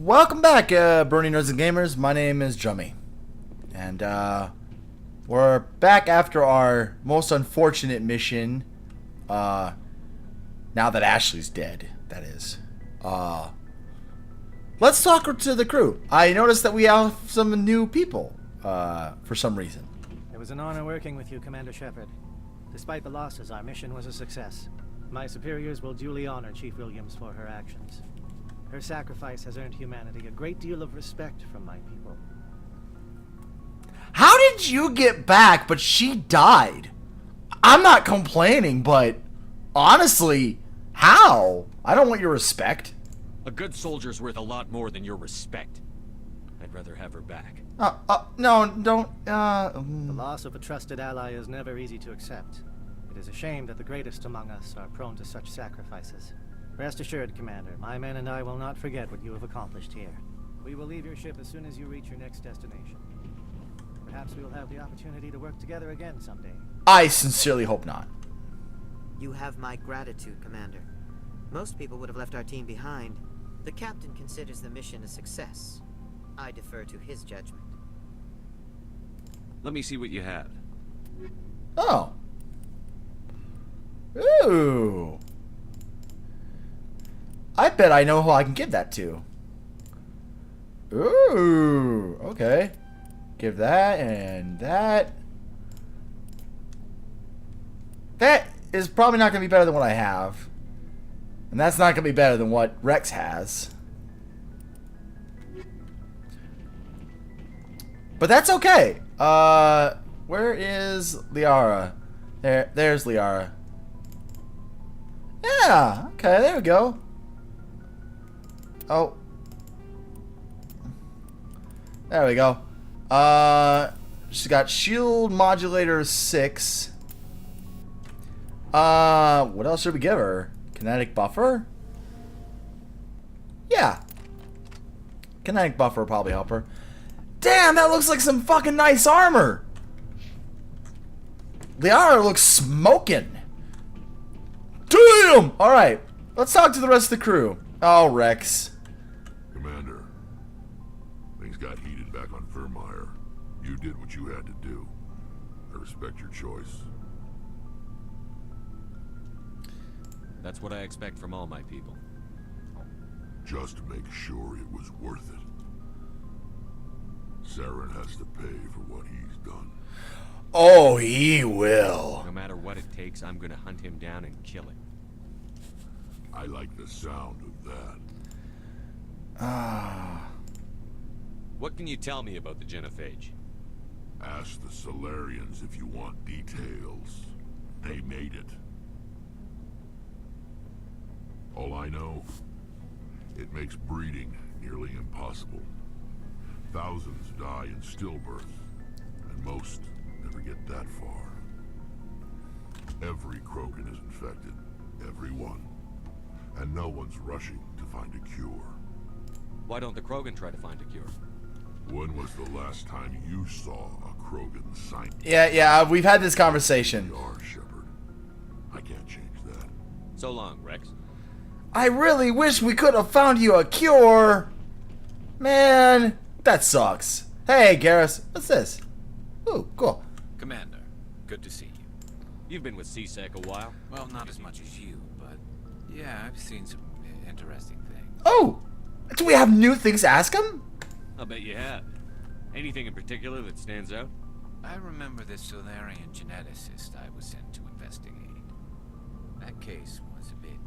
Welcome back, Burning Nerds and Gamers. My name is Drummy. And, we're back after our most unfortunate mission. Now that Ashley's dead, that is. Let's talk to the crew. I noticed that we have some new people, for some reason. It was an honor working with you, Commander Shepard. Despite the losses, our mission was a success. My superiors will duly honor Chief Williams for her actions. Her sacrifice has earned humanity a great deal of respect from my people. How did you get back, but she died? I'm not complaining, but honestly, how? I don't want your respect. A good soldier's worth a lot more than your respect. I'd rather have her back. No, don't, The loss of a trusted ally is never easy to accept. It is a shame that the greatest among us are prone to such sacrifices. Rest assured, Commander, my men and I will not forget what you have accomplished here. We will leave your ship as soon as you reach your next destination. Perhaps we will have the opportunity to work together again someday. I sincerely hope not. You have my gratitude, Commander. Most people would have left our team behind. The captain considers the mission a success. I defer to his judgment. Let me see what you have. Oh. Ooh. I bet I know who I can give that to. Ooh. Okay. Give that and that. That is probably not going to be better than what I have. And that's not going to be better than what Rex has. But that's okay. Where is Liara? There's Liara. Yeah, okay, there we go. Oh. There we go. She's got shield modulator 6. What else should we give her? Kinetic buffer? Yeah. Kinetic buffer will probably help her. Damn, that looks like some fucking nice armor. Liara looks smoking. Damn! Alright, let's talk to the rest of the crew. Oh, Rex. Commander, things got heated back on Vermeer. You did what you had to do. I respect your choice. That's what I expect from all my people. Just make sure it was worth it. Saren has to pay for what he's done. Oh, he will. No matter what it takes, I'm gonna hunt him down and kill him. I like the sound of that. What can you tell me about the genophage? Ask the Solarians if you want details. They made it. All I know, it makes breeding nearly impossible. Thousands die in stillbirth, and most never get that far. Every Krogan is infected, every one. And no one's rushing to find a cure. Why don't the Krogan try to find a cure? When was the last time you saw a Krogan sign? Yeah, we've had this conversation. You are, Shepard. I can't change that. So long, Rex. I really wish we could have found you a cure. Man, that sucks. Hey, Garrus, what's this? Ooh, cool. Commander, good to see you. You've been with C-Sec a while. Well, not as much as you, but yeah, I've seen some interesting things. Oh, do we have new things to ask him? I'll bet you have. Anything in particular that stands out? I remember this Solarian geneticist I was sent to investigate. That case was a bit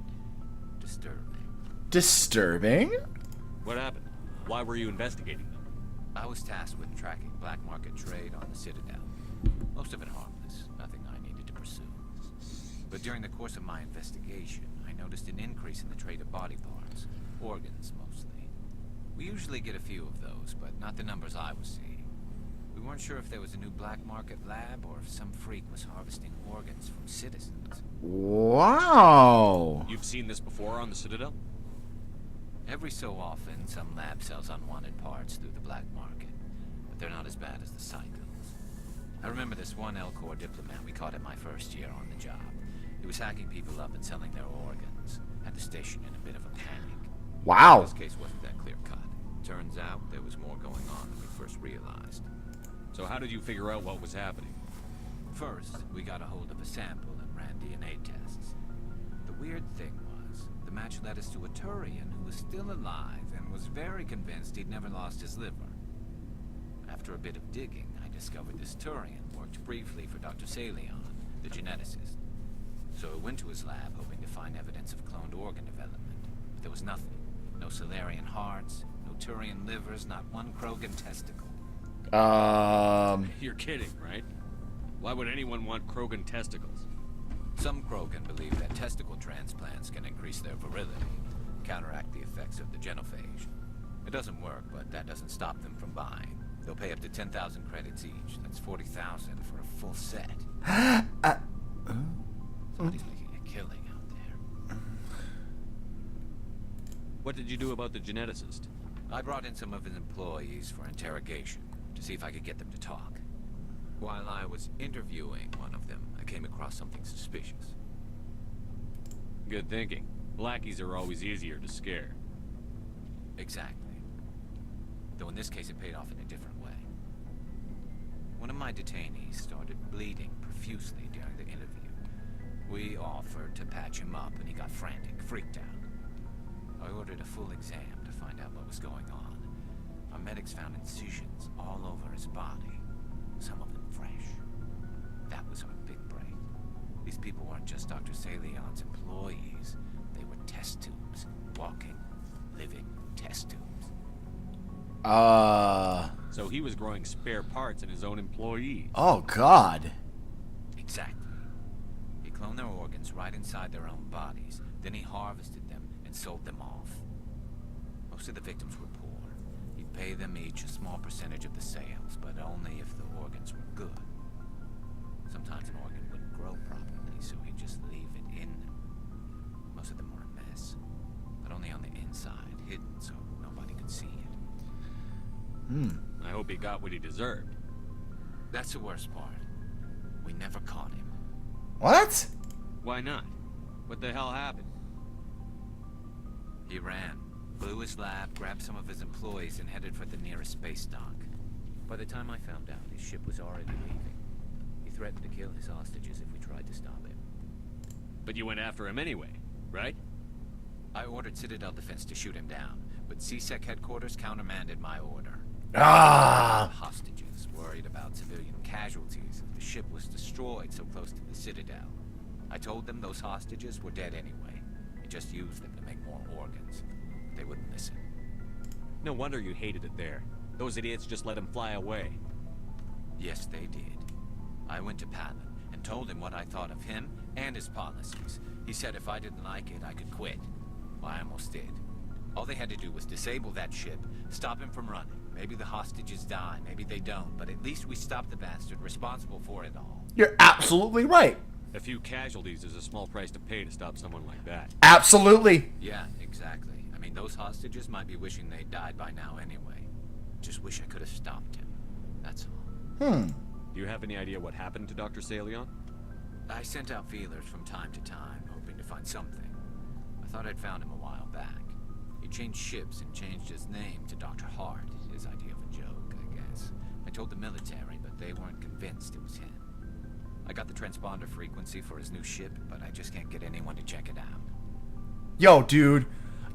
disturbing. Disturbing? What happened? Why were you investigating them? I was tasked with tracking black market trade on the Citadel. Most of it harmless, nothing I needed to pursue. But during the course of my investigation, I noticed an increase in the trade of body parts, organs mostly. We usually get a few of those, but not the numbers I was seeing. We weren't sure if there was a new black market lab or if some freak was harvesting organs from citizens. Wow. You've seen this before on the Citadel? Every so often, some lab sells unwanted parts through the black market, but they're not as bad as the cycles. I remember this one L-Corps diplomat we caught in my first year on the job. He was hacking people up and selling their organs. Had the station in a bit of a panic. Wow. This case wasn't that clear-cut. Turns out there was more going on than we first realized. So how did you figure out what was happening? First, we got a hold of a sample and ran DNA tests. The weird thing was, the match led us to a Turian who was still alive and was very convinced he'd never lost his liver. After a bit of digging, I discovered this Turian worked briefly for Dr. Salion, the geneticist. So I went to his lab hoping to find evidence of cloned organ development. But there was nothing. No Salarian hearts, no Turian livers, not one Krogan testicle. You're kidding, right? Why would anyone want Krogan testicles? Some Krogan believe that testicle transplants can increase their virility, counteract the effects of the genophage. It doesn't work, but that doesn't stop them from buying. They'll pay up to 10,000 credits each. That's 40,000 for a full set. Somebody's making a killing out there. What did you do about the geneticist? I brought in some of his employees for interrogation, to see if I could get them to talk. While I was interviewing one of them, I came across something suspicious. Good thinking. Blackies are always easier to scare. Exactly. Though in this case it paid off in a different way. One of my detainees started bleeding profusely during the interview. We offered to patch him up and he got frantic, freaked out. I ordered a full exam to find out what was going on. Our medics found incisions all over his body, some of them fresh. That was our big break. These people weren't just Dr. Salion's employees. They were test tubes. Walking, living test tubes. So he was growing spare parts in his own employees. Oh, God. Exactly. He cloned their organs right inside their own bodies. Then he harvested them and sold them off. Most of the victims were poor. He'd pay them each a small percentage of the sales, but only if the organs were good. Sometimes an organ wouldn't grow properly, so he'd just leave it in them. Most of them were a mess, but only on the inside, hidden so nobody could see it. I hope he got what he deserved. That's the worst part. We never caught him. What? Why not? What the hell happened? He ran, blew his lab, grabbed some of his employees, and headed for the nearest space dock. By the time I found out, his ship was already leaving. He threatened to kill his hostages if we tried to stop him. But you went after him anyway, right? I ordered Citadel Defense to shoot him down, but CSEC headquarters countermanded my order. Hostages, worried about civilian casualties if the ship was destroyed so close to the Citadel. I told them those hostages were dead anyway, and just used them to make more organs. They wouldn't listen. No wonder you hated it there. Those idiots just let him fly away. Yes, they did. I went to Palin and told him what I thought of him and his policies. He said if I didn't like it, I could quit. Well, I almost did. All they had to do was disable that ship, stop him from running. Maybe the hostages die, maybe they don't, but at least we stopped the bastard responsible for it all. You're absolutely right. A few casualties is a small price to pay to stop someone like that. Absolutely. Yeah, exactly. I mean, those hostages might be wishing they'd died by now anyway. Just wish I could have stopped him. That's all. Do you have any idea what happened to Dr. Salion? I sent out feelers from time to time, hoping to find something. I thought I'd found him a while back. He changed ships and changed his name to Dr. Hart, his idea of a joke, I guess. I told the military, but they weren't convinced it was him. I got the transponder frequency for his new ship, but I just can't get anyone to check it out. Yo, dude.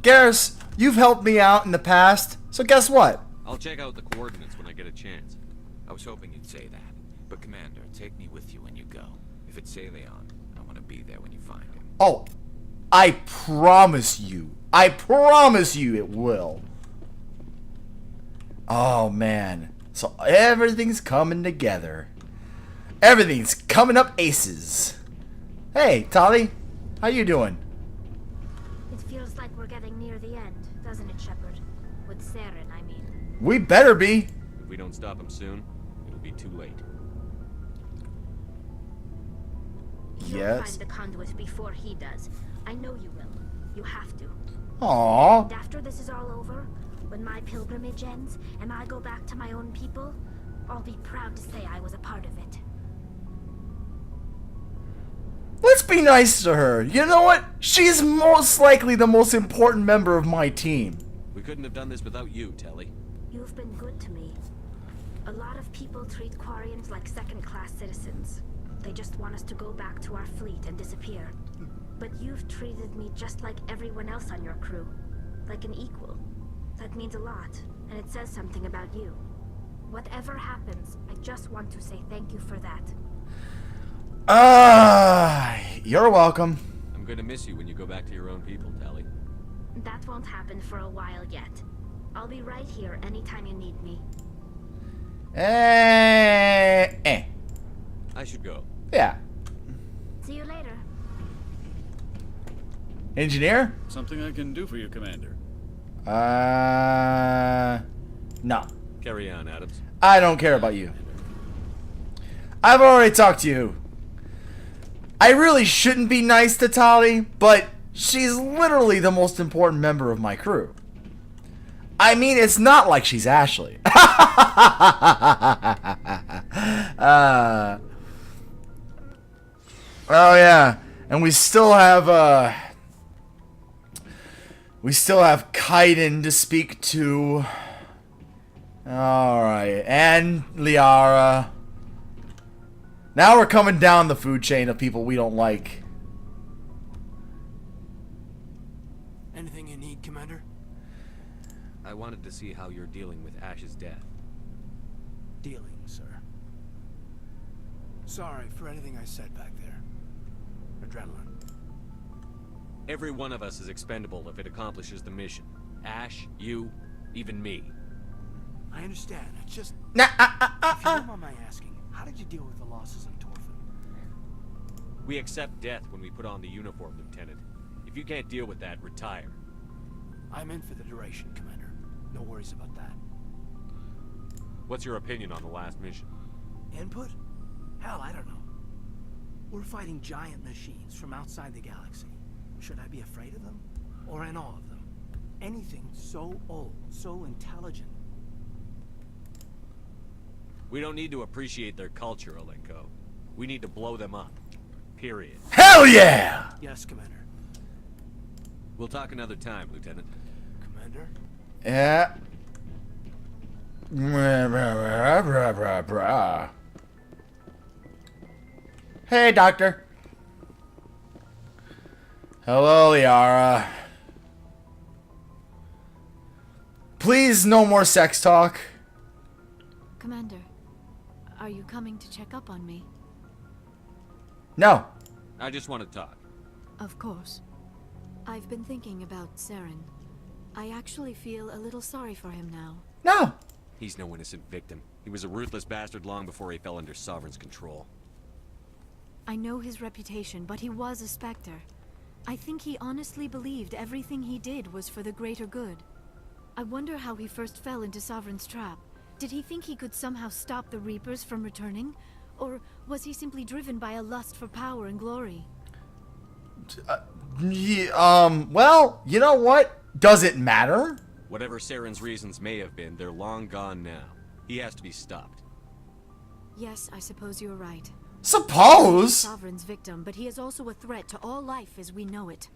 Garrus, you've helped me out in the past, so guess what? I'll check out the coordinates when I get a chance. I was hoping you'd say that. But Commander, take me with you when you go. If it's Salion, I want to be there when you find him. Oh, I promise you. I promise you it will. Oh, man. So everything's coming together. Everything's coming up aces. Hey, Tali. How you doing? It feels like we're getting near the end, doesn't it, Shepard? With Saren, I mean. We better be. If we don't stop him soon, it'll be too late. You'll Yes. find the conduit before he does. I know you will. You have to. Aww. And after this is all over, when my pilgrimage ends and I go back to my own people, I'll be proud to say I was a part of it. Let's be nice to her. You know what? She's most likely the most important member of my team. We We couldn't have done this without you, Telly. You've been good to me. A lot of people treat Quarians like second-class citizens. They just want us to go back to our fleet and disappear. But you've treated me just like everyone else on your crew. Like an equal. That means a lot, and it says something about you. Whatever happens, I just want to say thank you for that. You're welcome. I'm gonna miss you when you go back to your own people, Telly. That won't happen for a while yet. I'll be right here anytime you need me. Eh. I should go. Yeah. See you later. Engineer? Something I can do for you, Commander. No. Carry on, Adams. I don't care about you. I've already talked to you. I really shouldn't be nice to Tali, but she's literally the most important member of my crew. I mean, it's not like she's Ashley. Oh yeah, and we still have Kaiden to speak to. All right, and Liara. Now we're coming down the food chain of people we don't like. Anything you need, Commander? I wanted to see how you're dealing with Ash's death. Dealing, sir. Sorry for anything I said back there. Adrenaline. Every one of us is expendable if it accomplishes the mission. Ash, you, even me. I understand. It's just... Nah, If you don't mind my asking, how did you deal with the losses in Torfin? We accept death when we put on the uniform, Lieutenant. If you can't deal with that, retire. I'm in for the duration, Commander. No worries about that. What's your opinion on the last mission? Input? Hell, I don't know. We're fighting giant machines from outside the galaxy. Should I be afraid of them? Or in awe of them? Anything so old, so intelligent. We don't need to appreciate their culture, Alenko. We need to blow them up. Period. hell yeah! Yes, Commander. We'll talk another time, Lieutenant. Commander? Yeah. Hey, Doctor. Hello, Liara. Please, no more sex talk. Commander, are you coming to check up on me? No. I just want to talk. Of course. I've been thinking about Saren. I actually feel a little sorry for him now. No. He's no innocent victim. He was a ruthless bastard long before he fell under Sovereign's control. I know his reputation, but he was a Spectre. I think he honestly believed everything he did was for the greater good. I wonder how he first fell into Sovereign's trap. Did he think he could somehow stop the Reapers from returning? Or was he simply driven by a lust for power and glory? Well, you know what? Does it matter? Whatever Saren's reasons may have been, they're long gone now. He has to be stopped. Yes, I suppose you're right. Suppose? Sovereign's victim, but he is also a threat to all life as we know it.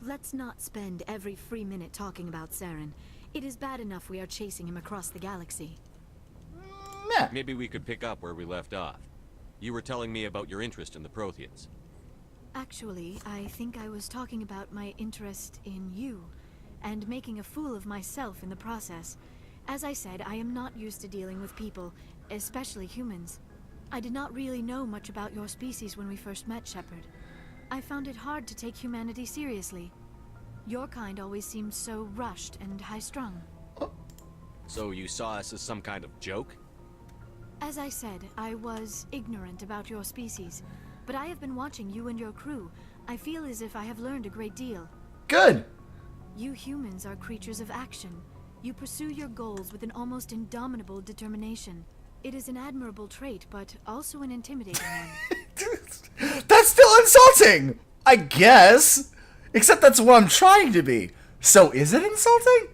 Let's not spend every free minute talking about Saren. It is bad enough we are chasing him across the galaxy. Yeah. Maybe we could pick up where we left off. You were telling me about your interest in the Protheans. Actually, I think I was talking about my interest in you, and making a fool of myself in the process. As I said, I am not used to dealing with people, especially humans. I did not really know much about your species when we first met, Shepard. I found it hard to take humanity seriously. Your kind always seemed so rushed and high-strung. So you saw us as some kind of joke? As I said, I was ignorant about your species. But I have been watching you and your crew. I feel as if I have learned a great deal. Good. You humans are creatures of action. You pursue your goals with an almost indomitable determination. It is an admirable trait, but also an intimidating one. That's still insulting, I guess. Except that's what I'm trying to be. So is it insulting?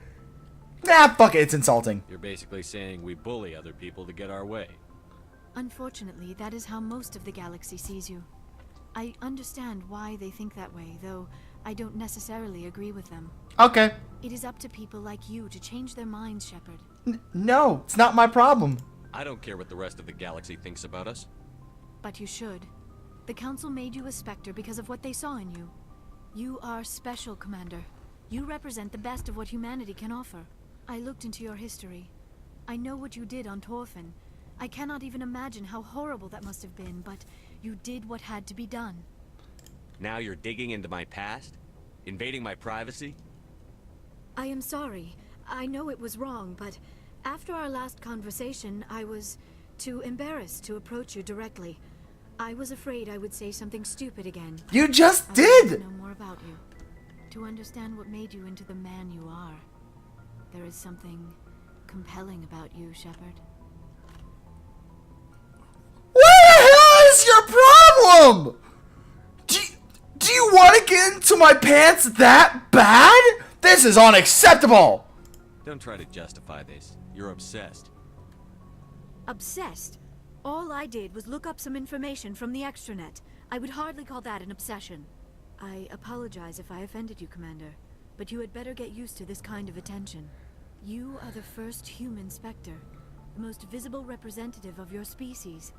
Nah, fuck it, it's insulting. You're basically saying we bully other people to get our way. Unfortunately, that is how most of the galaxy sees you. I understand why they think that way, though I don't necessarily agree with them. Okay. It is up to people like you to change their minds, Shepard. No, it's not my problem. I don't care what the rest of the galaxy thinks about us. But you should. The Council made you a Spectre because of what they saw in you. You are special, Commander. You represent the best of what humanity can offer. I looked into your history. I know what you did on Torfin. I cannot even imagine how horrible that must have been, but you did what had to be done. Now you're digging into my past? Invading my privacy? I am sorry. I know it was wrong, but after our last conversation, I was too embarrassed to approach you directly. I was afraid I would say something stupid again. You just I did! wanted to know more about you. To understand what made you into the man you are. There is something compelling about you, Shepard. What the hell is your problem? Do you want to get into my pants that bad? This is unacceptable! Don't try to justify this. You're obsessed. Obsessed? All I did was look up some information from the extranet. I would hardly call that an obsession. I apologize if I offended you, Commander, but you had better get used to this kind of attention. You are the first human Spectre, the most visible representative of your species.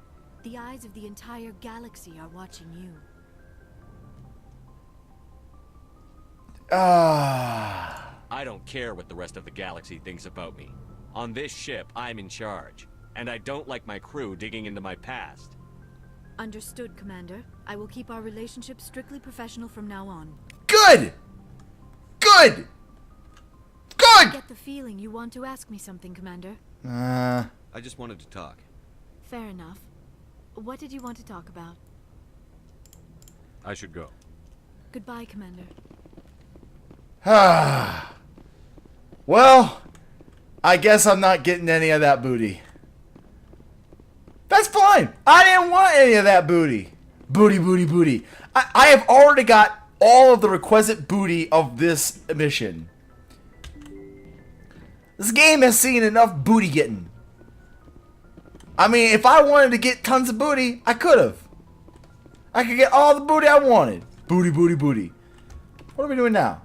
The eyes of the entire galaxy are watching you. I don't care what the rest of the galaxy thinks about me. On this ship, I'm in charge. And I don't like my crew digging into my past. Understood, Commander. I will keep our relationship strictly professional from now on. Good! Good! I Good! get the feeling you want to ask me something, Commander. I just wanted to talk. Fair enough. What did you want to talk about? I should go. Goodbye, Commander. Well, I guess I'm not getting any of that booty. That's fine. I didn't want any of that booty. Booty, booty, booty. I have already got all of the requisite booty of this mission. This game has seen enough booty getting. I mean, if I wanted to get tons of booty, I could have. I could get all the booty I wanted. Booty, booty, booty. What are we doing now?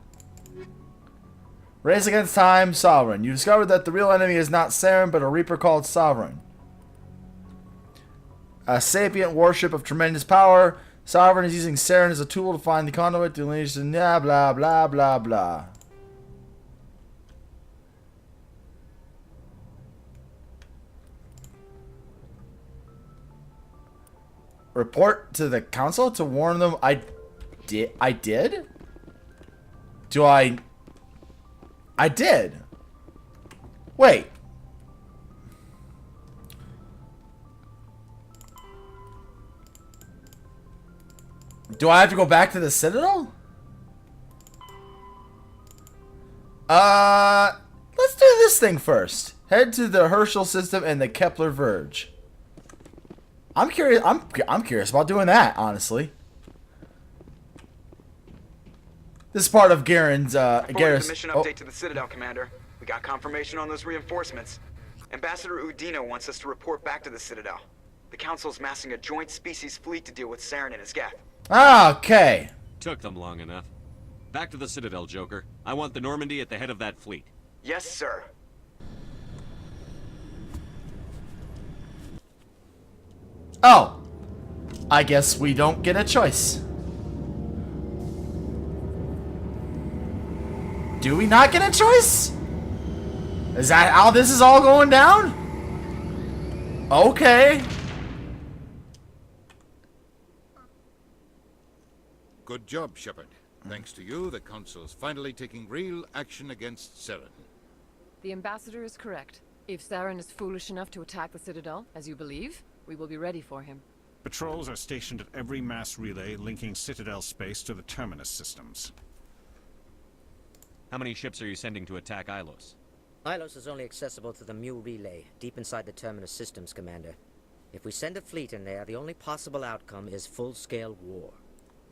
Race against time, Sovereign. You discovered that the real enemy is not Saren, but a Reaper called Sovereign. A sapient warship of tremendous power. Sovereign is using Saren as a tool to find the conduit, delineation, blah, blah, blah, blah, blah. Report to the council to warn them. I did? Do I did. Wait. Do I have to go back to the Citadel? Let's do this thing first. Head to the Herschel system and the Kepler Verge. I'm curious. I'm curious about doing that, honestly. This is part of Garen's. Garrett's the mission update to the Citadel, Commander. We got confirmation on those reinforcements. Ambassador Udino wants us to report back to the Citadel. The Council's massing a joint species fleet to deal with Saren and his geth. Okay. Took them long enough. Back to the Citadel, Joker. I want the Normandy at the head of that fleet. Yes, sir. Oh. I guess we don't get a choice. Do we not get a choice? Is that how this is all going down? Okay. Good job, Shepard. Thanks to you, the Council's finally taking real action against Saren. The Ambassador is correct. If Saren is foolish enough to attack the Citadel, as you believe, we will be ready for him. Patrols are stationed at every mass relay linking Citadel space to the Terminus systems. How many ships are you sending to attack Ilos? Ilos is only accessible to the Mu relay, deep inside the Terminus systems, Commander. If we send a fleet in there, the only possible outcome is full-scale war.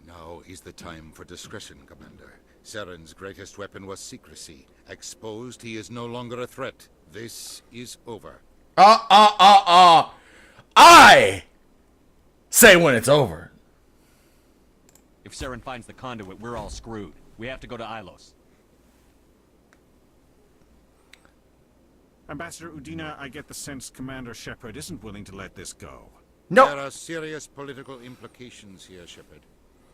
Now is the time for discretion, Commander. Saren's greatest weapon was secrecy. Exposed, he is no longer a threat. This is over. I say when it's over. If Saren finds the conduit, we're all screwed. We have to go to Ilos. Ambassador Udina, I get the sense Commander Shepard isn't willing to let this go. No. There are serious political implications here, Shepard.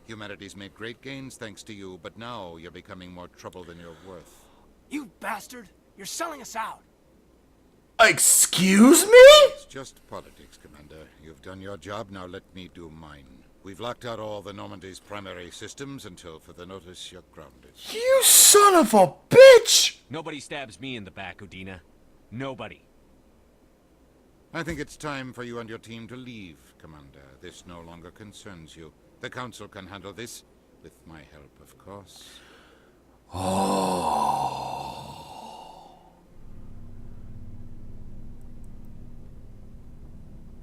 Humanity's made great gains thanks to you, but now you're becoming more trouble than you're worth. You bastard! You're selling us out! Excuse me? It's just politics, Commander. You've done your job, now let me do mine. We've locked out all the Normandy's primary systems until further notice you're grounded. You son of a bitch! Nobody stabs me in the back, Udina. Nobody. I think it's time for you and your team to leave, Commander. This no longer concerns you. The Council can handle this, with my help, of course.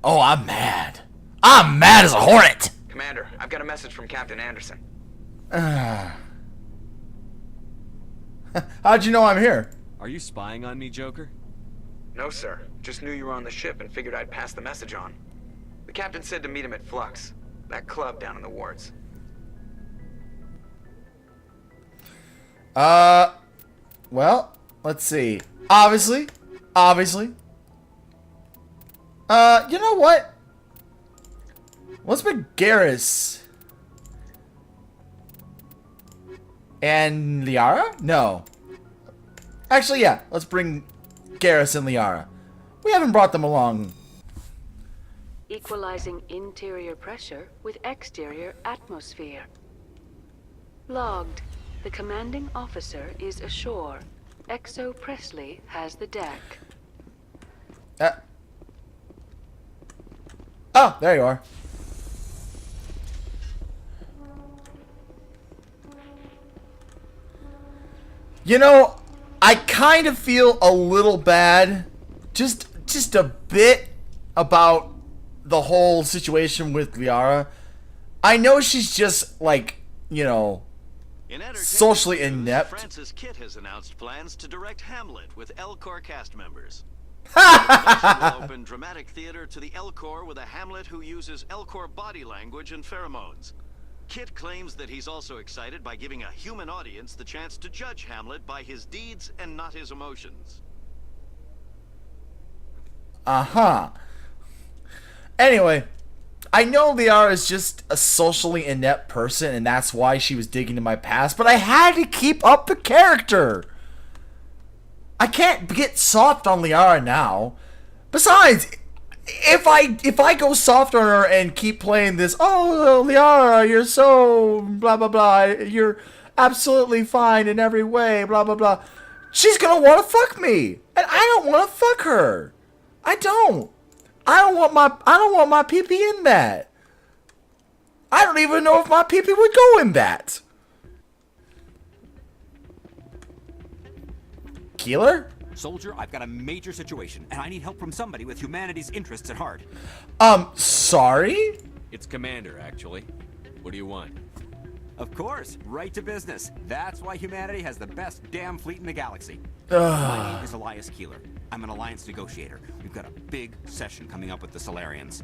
Oh, I'm mad. I'm mad as a hornet! Commander, I've got a message from Captain Anderson. How'd you know I'm here? Are you spying on me, Joker? No, sir. Just knew you were on the ship and figured I'd pass the message on. The captain said to meet him at Flux, that club down in the wards. Well, let's see. Obviously. You know what? Let's pick Garrus. And Liara? No. Actually, yeah. Let's bring Garrus and Liara. We haven't brought them along. Equalizing interior pressure with exterior atmosphere. Logged. The commanding officer is ashore. Exo Presley has the deck. Oh, there you are. You know, I kind of feel a little bad, just a bit, about the whole situation with Liara. I know she's just like, you know, socially inept. Francis Kitt has announced plans to direct Hamlet with Elcor cast members. The production will open dramatic theater to the Elcor with a Hamlet who uses Elcor body language and pheromones. Kitt claims that he's also excited by giving a human audience the chance to judge Hamlet by his deeds and not his emotions. Anyway, I know Liara is just a socially inept person, and that's why she was digging into my past, but I had to keep up the character. I can't get soft on Liara now. Besides, if I go soft on her and keep playing this, oh, Liara, you're so blah blah blah, you're absolutely fine in every way, blah blah blah, she's gonna want to fuck me, and I don't want to fuck her. I don't want my PP in that. I don't even know if my PP would go in that. Keeler? Soldier, I've got a major situation, and I need help from somebody with humanity's interests at heart. Sorry? It's Commander, actually. What do you want? Of course, right to business. That's why humanity has the best damn fleet in the galaxy. Ugh. My name is Elias Keeler. I'm an alliance negotiator. We've got a big session coming up with the Solarians.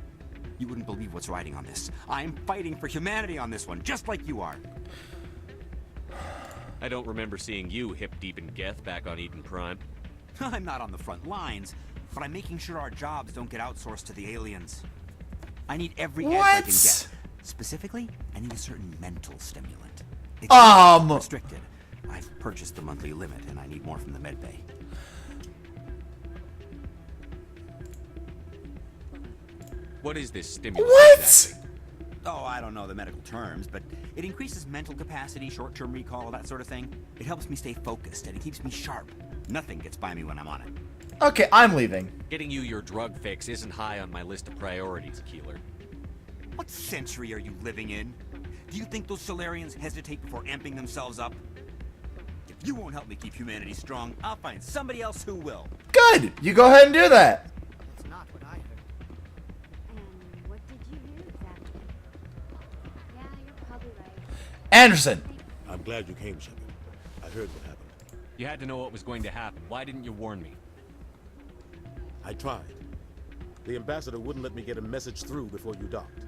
You wouldn't believe what's riding on this. I'm fighting for humanity on this one, just like you are. I don't remember seeing you hip-deep in Geth back on Eden Prime. I'm not on the front lines, but I'm making sure our jobs don't get outsourced to the aliens. I need every edge I can get. Specifically, I need a certain mental stimulant. It's restricted. I've purchased the monthly limit, and I need more from the medbay. What is this stimulant? What? Exactly? Oh, I don't know the medical terms, but it increases mental capacity, short-term recall, that sort of thing. It helps me stay focused, and it keeps me sharp. Nothing gets by me when I'm on it. Okay, I'm leaving. Getting you your drug fix isn't high on my list of priorities, Keeler. What century are you living in? Do you think those Solarians hesitate before amping themselves up? If you won't help me keep humanity strong, I'll find somebody else who will. Good! You go ahead and do that. It's not what I heard. And what did you hear exactly? Yeah, you're probably right. Anderson! I'm glad you came, Shepard. I heard what happened. You had to know what was going to happen. Why didn't you warn me? I tried. The ambassador wouldn't let me get a message through before you docked.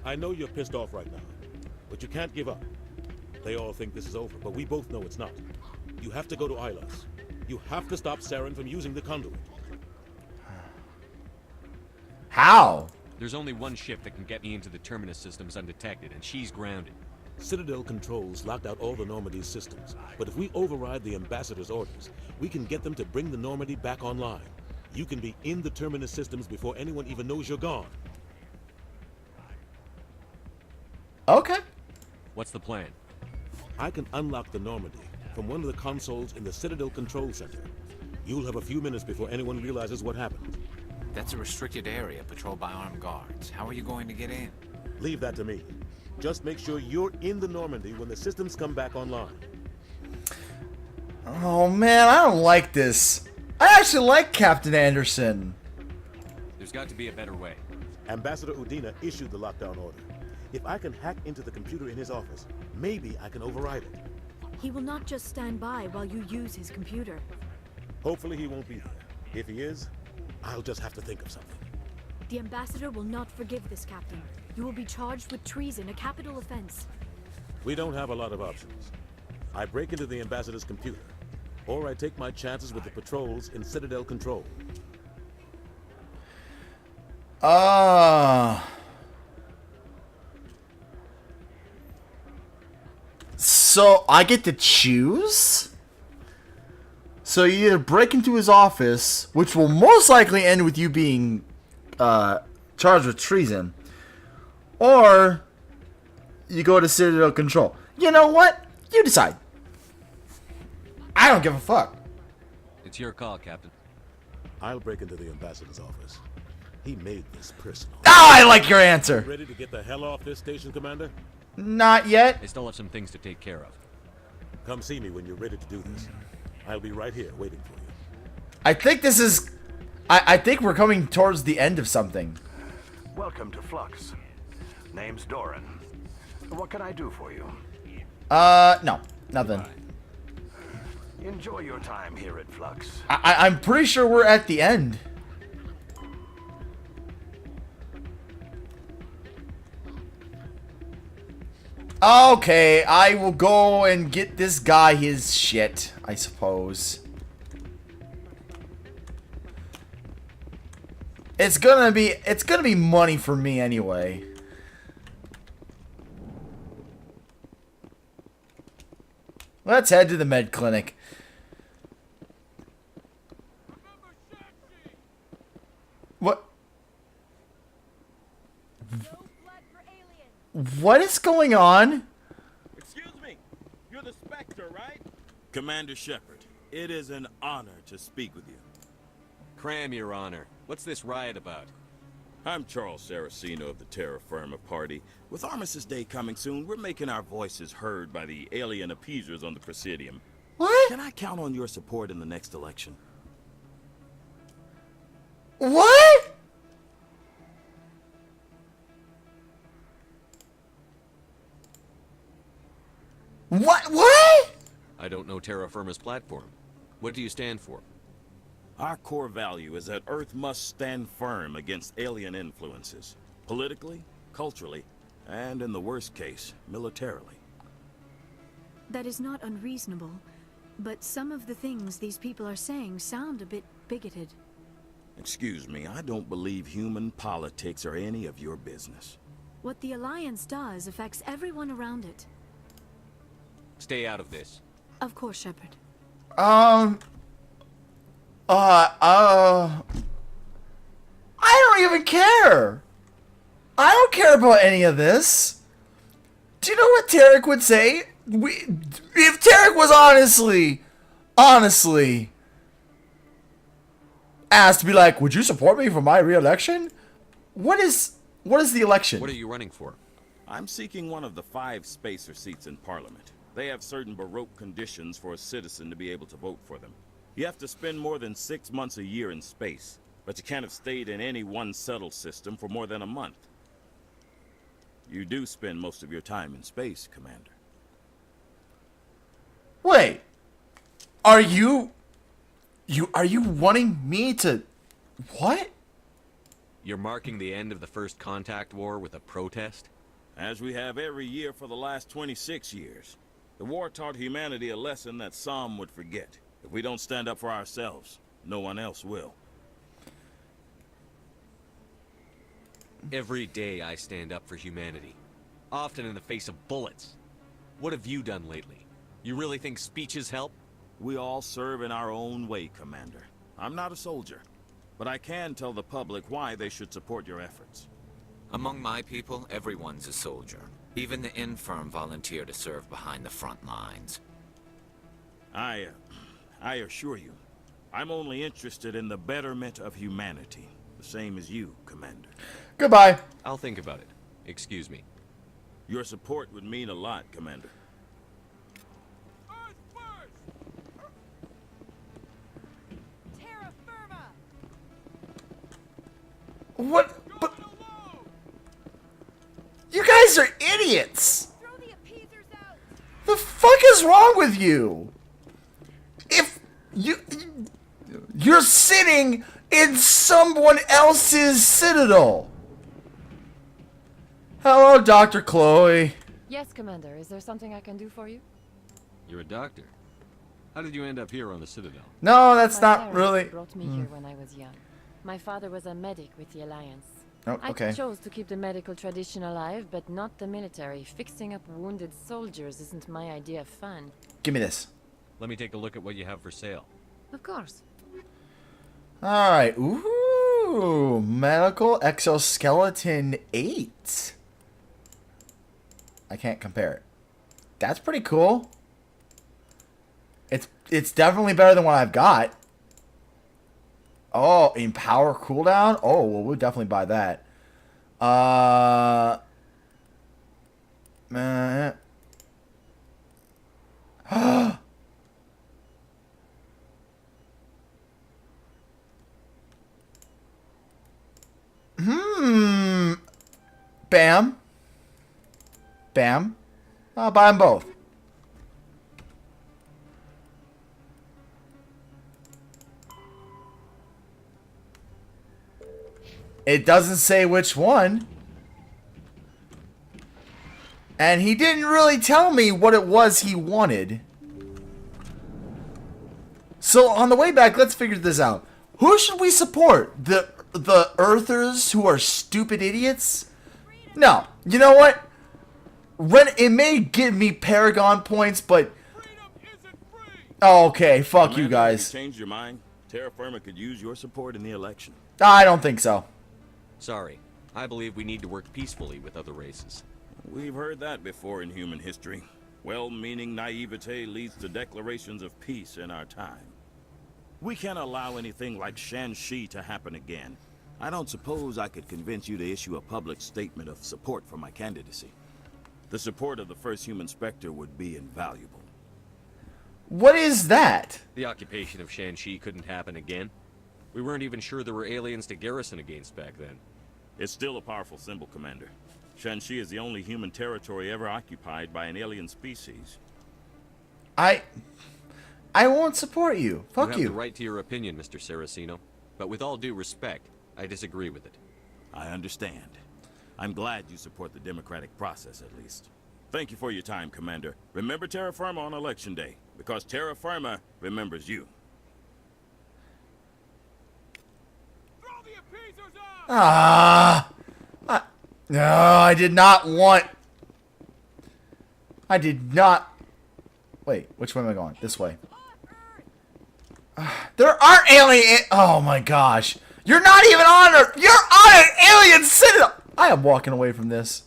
I know you're pissed off right now, But you can't give up. They all think this is over, but we both know it's not. You have to go to Ilos. You have to stop Saren from using the conduit. How? There's only one ship that can get me into the Terminus systems undetected, and she's grounded. Citadel controls locked out all the Normandy's systems, but if we override the Ambassador's orders, we can get them to bring the Normandy back online. You can be in the Terminus systems before anyone even knows you're gone. Okay. What's the plan? I can unlock the Normandy from one of the consoles in the Citadel Control Center. You'll have a few minutes before anyone realizes what happened. That's a restricted area patrolled by armed guards. How are you going to get in? Leave that to me. Just make sure you're in the Normandy when the systems come back online. Oh man, I don't like this. I actually like Captain Anderson. There's got to be a better way. Ambassador Udina issued the lockdown order. If I can hack into the computer in his office, maybe I can override it. He will not just stand by while you use his computer. Hopefully he won't be there. If he is, I'll just have to think of something. The Ambassador will not forgive this, Captain. You will be charged with treason, a capital offense. We don't have a lot of options. I break into the Ambassador's computer, or I take my chances with the patrols in Citadel Control. So I get to choose? So you either break into his office, which will most likely end with you being charged with treason, or you go to Citadel Control. You know what? You decide. I don't give a fuck. It's your call, Captain. I'll break into the Ambassador's office. He made this personal. I like your answer. Ready to get the hell off this station, Commander? Not yet. I still have some things to take care of. Come see me when you're ready to do this. I'll be right here waiting for you. I think this is... I think we're coming towards the end of something. Welcome to Flux. Name's Doran. What can I do for you? No. Nothing. Enjoy your time here at Flux. I'm pretty sure we're at the end. Okay, I will go and get this guy his shit, I suppose. It's gonna be money for me anyway. Let's head to the med clinic. What? What is going on? Excuse me, you're the Spectre, right? Commander Shepard, it is an honor to speak with you. Cram, Your Honor. What's this riot about? I'm Charles Saraceno of the Terra Firma Party. With Armistice Day coming soon, we're making our voices heard by the alien appeasers on the Presidium. What? Can I count on your support in the next election? What? What? I don't know Terra Firma's platform. What do you stand for? Our core value is that Earth must stand firm against alien influences. Politically, culturally, and in the worst case, militarily. That is not unreasonable, but some of the things these people are saying sound a bit bigoted. Excuse me, I don't believe human politics are any of your business. What the Alliance does affects everyone around it. Stay out of this. Of course, Shepard. I don't even care. I don't care about any of this. Do you know what Tirek would say? If Tirek was honestly asked to be like, would you support me for my re-election? What is the election? What are you running for? I'm seeking one of the 5 spacer seats in Parliament. They have certain baroque conditions for a citizen to be able to vote for them. You have to spend more than 6 months a year in space, but you can't have stayed in any one settled system for more than a month. You do spend most of your time in space, Commander. Wait. Are you wanting me to... What? You're marking the end of the First Contact War with a protest? as we have every year for the last 26 years. The war taught humanity a lesson that some would forget. If we don't stand up for ourselves, no one else will. Every day I stand up for humanity, often in the face of bullets. What have you done lately? You really think speeches help? We all serve in our own way, Commander. I'm not a soldier, but I can tell the public why they should support your efforts. Among my people, everyone's a soldier. Even the infirm volunteer to serve behind the front lines. I assure you, I'm only interested in the betterment of humanity. The same as you, Commander. Goodbye. I'll think about it. Excuse me. Your support would mean a lot, Commander. What? But you guys are idiots. The fuck is wrong with you? If you're sitting in someone else's citadel. Hello, Dr. Chloe. Yes, Commander. Is there something I can do for you? You're a doctor. How did you end up here on the Citadel? No, that's My not parents really. brought me here when I was young. My father was a medic with the Alliance. Oh, okay. I chose to keep the medical tradition alive, but not the military. Fixing up wounded soldiers isn't my idea of fun. Give me this. Let me take a look at what you have for sale. Of course. All right. Ooh, medical exoskeleton 8. I can't compare it. That's pretty cool. It's definitely better than what I've got. Oh, empower cooldown? Oh, well, we'll definitely buy that. Bam. Bam. I'll buy them both. It doesn't say which one. And he didn't really tell me what it was he wanted. So on the way back, let's figure this out. Who should we support? The Earthers who are stupid idiots? No. You know what? It may give me Paragon points, but... Oh, okay, fuck Commander, you guys. If you changed your mind, Terra Firma could use your support in the election. I don't think so. Sorry. I believe we need to work peacefully with other races. We've heard that before in human history. Well-meaning naivete leads to declarations of peace in our time. We can't allow anything like Shanxi to happen again. I don't suppose I could convince you to issue a public statement of support for my candidacy. The support of the first human Spectre would be invaluable. What is that? The occupation of Shanxi couldn't happen again. We weren't even sure there were aliens to garrison against back then. It's still a powerful symbol, Commander. Shanxi is the only human territory ever occupied by an alien species. I won't support you. Fuck You have the right to your opinion, Mr. Saraceno. But with all due respect, I disagree with it. I understand. I'm glad you support the democratic process, at least. Thank you for your time, Commander. Remember Terra Firma on Election Day, because Terra Firma remembers you. No, I did not want... I did not... Wait, which way am I going? This way. There aren't alien... Oh my gosh. You're not even on Earth. You're on an alien citadel. I am walking away from this.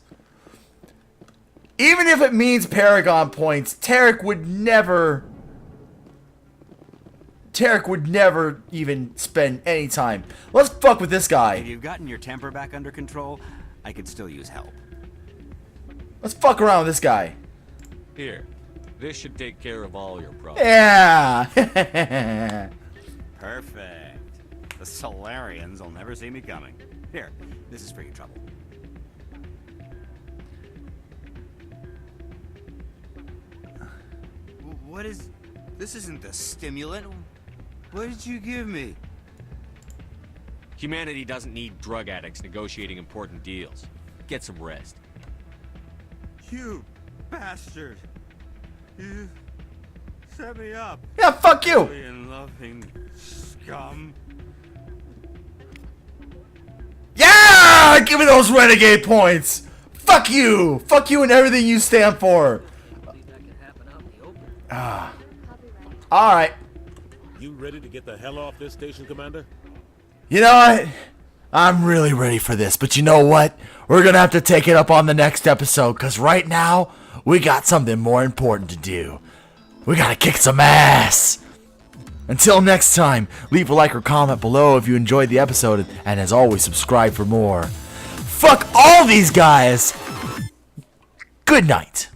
Even if it means Paragon points, Tirek would never even spend any time. Let's fuck with this guy. If you've gotten your temper back under control, I could still use help. Let's fuck around with this guy. Here. This should take care of all your problems. Yeah. Perfect. The Solarians will never see me coming. Here, this is for your trouble. What is... This isn't the stimulant. What did you give me? Humanity doesn't need drug addicts negotiating important deals. Get some rest. You bastard. You set me up. Yeah, fuck you. Alien-loving scum. Yeah! Give me those renegade points! Fuck you! Fuck you and everything you stand for! Alright. You ready to get the hell off this station, Commander? You know what? I'm really ready for this, but you know what? We're gonna have to take it up on the next episode, because right now, we got something more important to do. We gotta kick some ass! Until next time, leave a like or comment below if you enjoyed the episode, and as always, subscribe for more. Fuck all these guys! Good night.